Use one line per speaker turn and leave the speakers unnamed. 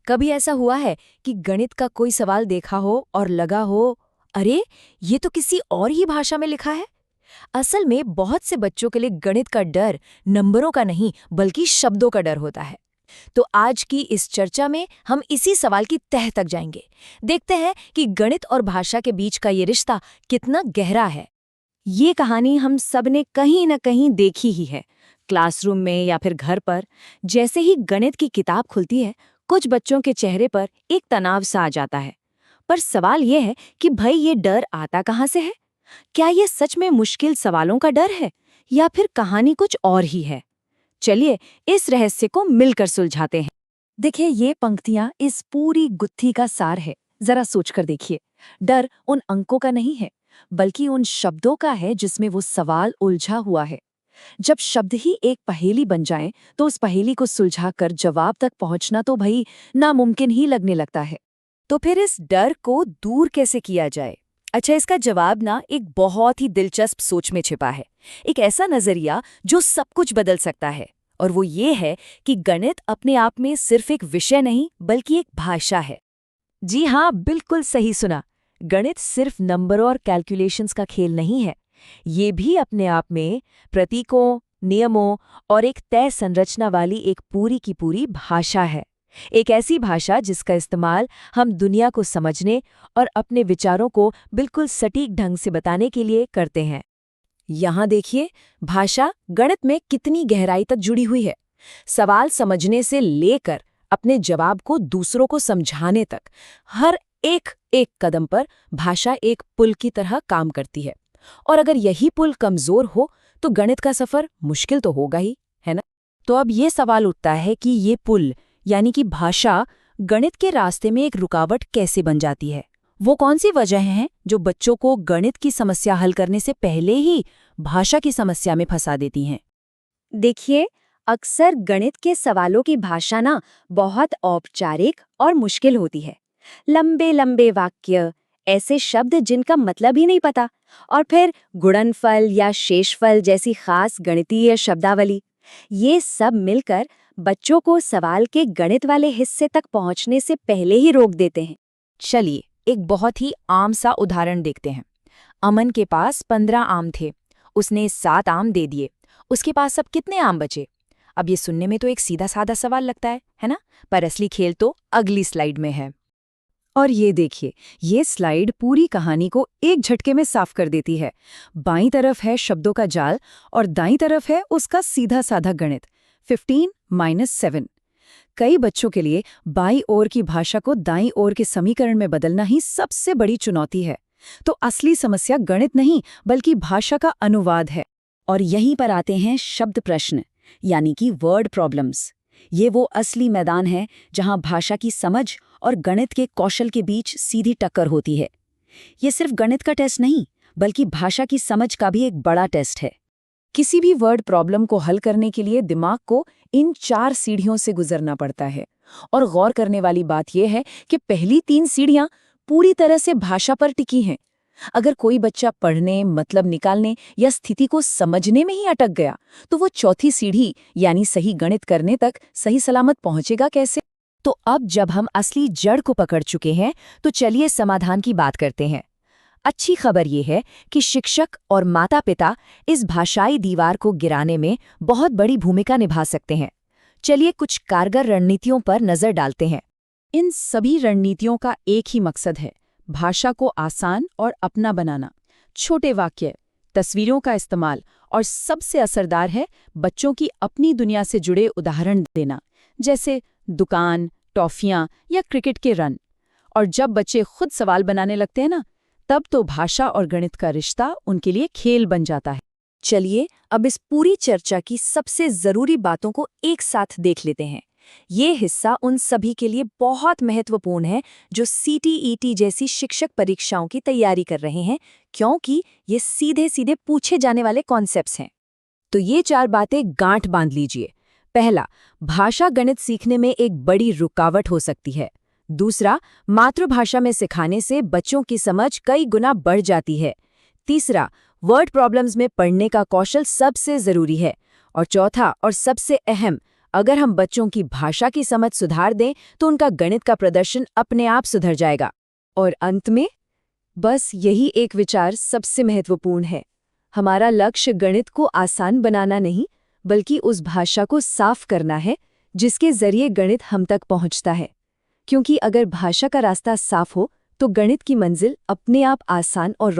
कभी ऐसा हुआ है कि गणित का कोई सवाल देखा हो और लगा हो, अरे ये तो किसी और ही भाषा में लिखा है। असल में बहुत से बच्चों के लिए गणित का डर नंबरों का नहीं बल्कि शब्दों का डर होता है। तो आज की इस चर्चा में हम इसी सवाल की तह तक जाएंगे। देखते हैं कि गणित और भाषा के बीच का ये रिश्ता कितना गहरा है। ये कहानी हम सब ने कहीं न कहीं देखी ही है, क्लासरूम में या फिर घर पर। जैसे ही गणित की किताब खुलती है, कुछ बच्चों के चेहरे पर एक तनाव सा आ जाता है। पर सवाल ये है कि भाई ये डर आता कहाँ से है? क्या ये सच में मुश्किल सवालों का डर है या फिर कहानी कुछ और ही है? चलिए इस रहस्य को मिलकर सुलझाते हैं। देखिए, ये पंक्तियां इस पूरी गुत्थी का सार है। जरा सोचकर देखिए, डर उन अंकों का नहीं है बल्कि उन शब्दों का है जिसमें वो सवाल उलझा हुआ है। जब शब्द ही एक पहेली बन जाएं, तो उस पहेली को सुलझाकर जवाब तक पहुंचना तो भाई नामुमकिन ही लगने लगता है। तो फिर इस डर को दूर कैसे किया जाए? अच्छा, इसका जवाब ना एक बहुत ही दिलचस्प सोच में छिपा है। एक ऐसा नजरिया जो सब कुछ बदल सकता है। और वो ये है कि गणित अपने आप में सिर्फ एक विषय नहीं बल्कि एक भाषा है। जी हाँ, बिल्कुल सही सुना। गणित सिर्फ नंबरों और कैलकुलेशंस का खेल नहीं है। ये भी अपने आप में प्रतीकों, नियमों और एक तय संरचना वाली एक पूरी की पूरी भाषा है। एक ऐसी भाषा जिसका इस्तेमाल हम दुनिया को समझने और अपने विचारों को बिल्कुल सटीक ढंग से बताने के लिए करते हैं। यहाँ देखिए, भाषा गणित में कितनी गहराई तक जुड़ी हुई है। सवाल समझने से लेकर अपने जवाब को दूसरों को समझाने तक, हर एक एक कदम पर भाषा एक पुल की तरह काम करती है। और अगर यही पुल कमजोर हो तो गणित का सफर मुश्किल तो होगा ही, है ना? तो अब ये सवाल उठता है कि ये पुल यानी कि भाषा गणित के रास्ते में एक रुकावट कैसे बन जाती है? वो कौन सी वजह हैं जो बच्चों को गणित की समस्या हल करने से पहले ही भाषा की समस्या में फंसा देती हैं?
देखिए, अक्सर गणित के सवालों की भाषा ना बहुत औपचारिक और मुश्किल होती है। लंबे लंबे वाक्य, ऐसे शब्द जिनका मतलब ही नहीं पता, और फिर गुणनफल या शेषफल जैसी खास गणितीय शब्दावली, ये सब मिलकर बच्चों को सवाल के गणित वाले हिस्से तक पहुंचने से पहले ही रोक देते हैं।
चलिए एक बहुत ही आम सा उदाहरण देखते हैं। अमन के पास 15 आम थे। उसने 7 आम दे दिए। उसके पास अब कितने आम बचे? अब ये सुनने में तो एक सीधा साधा सवाल लगता है ना? पर असली खेल तो अगली स्लाइड में है।
और ये देखिए, ये स्लाइड पूरी कहानी को एक झटके में साफ कर देती है। बाईं तरफ है शब्दों का जाल और दाईं तरफ है उसका सीधा साधा गणित, 15 - 7। कई बच्चों के लिए बाईं ओर की भाषा को दाईं ओर के समीकरण में बदलना ही सबसे बड़ी चुनौती है। तो असली समस्या गणित नहीं बल्कि भाषा का अनुवाद है। और यहीं पर आते हैं शब्द प्रश्न, यानी कि वर्ड प्रॉब्लम्स। ये वो असली मैदान है जहां भाषा की समझ और गणित के कौशल के बीच सीधी टक्कर होती है। ये सिर्फ गणित का टेस्ट नहीं बल्कि भाषा की समझ का भी एक बड़ा टेस्ट है। किसी भी वर्ड प्रॉब्लम को हल करने के लिए दिमाग को इन 4 सीढ़ियों से गुजरना पड़ता है। और गौर करने वाली बात यह है कि पहली 3 सीढ़ियां पूरी तरह से भाषा पर टिकी हैं। अगर कोई बच्चा पढ़ने, मतलब निकालने या स्थिति को समझने में ही अटक गया, तो वो चौथी सीढ़ी यानी सही गणित करने तक सही सलामत पहुंचेगा कैसे? तो अब जब हम असली जड़ को पकड़ चुके हैं, तो चलिए समाधान की बात करते हैं। अच्छी खबर ये है कि शिक्षक और माता-पिता इस भाषाई दीवार को गिराने में बहुत बड़ी भूमिका निभा सकते हैं। चलिए कुछ कारगर रणनीतियों पर नजर डालते हैं। इन सभी रणनीतियों का एक ही मकसद है, भाषा को आसान और अपना बनाना। छोटे वाक्य, तस्वीरों का इस्तेमाल और सबसे असरदार है बच्चों की अपनी दुनिया से जुड़े उदाहरण देना, जैसे दुकान, टॉफियां या क्रिकेट के रन। और जब बच्चे खुद सवाल बनाने लगते हैं ना, तब तो भाषा और गणित का रिश्ता उनके लिए खेल बन जाता है। चलिए अब इस पूरी चर्चा की सबसे जरूरी बातों को एक साथ देख लेते हैं। ये हिस्सा उन सभी के लिए बहुत महत्वपूर्ण है जो CTET जैसी शिक्षक परीक्षाओं की तैयारी कर रहे हैं, क्योंकि ये सीधे सीधे पूछे जाने वाले कॉन्सेप्ट्स हैं। तो ये 4 बातें गांठ बांध लीजिए। पहला, भाषा गणित सीखने में एक बड़ी रुकावट हो सकती है। दूसरा, मातृभाषा में सिखाने से बच्चों की समझ कई गुना बढ़ जाती है। तीसरा, वर्ड प्रॉब्लम्स में पढ़ने का कौशल सबसे जरूरी है। और चौथा और सबसे अहम,
अगर हम बच्चों की भाषा की समझ सुधार दें तो उनका गणित का प्रदर्शन अपने आप सुधर जाएगा।
और अंत में बस यही एक विचार सबसे महत्वपूर्ण है। हमारा लक्ष्य गणित को आसान बनाना नहीं, बल्कि उस भाषा को साफ करना है जिसके जरिए गणित हम तक पहुंचता है। क्योंकि अगर भाषा का रास्ता साफ हो तो गणित की मंजिल अपने आप आसान और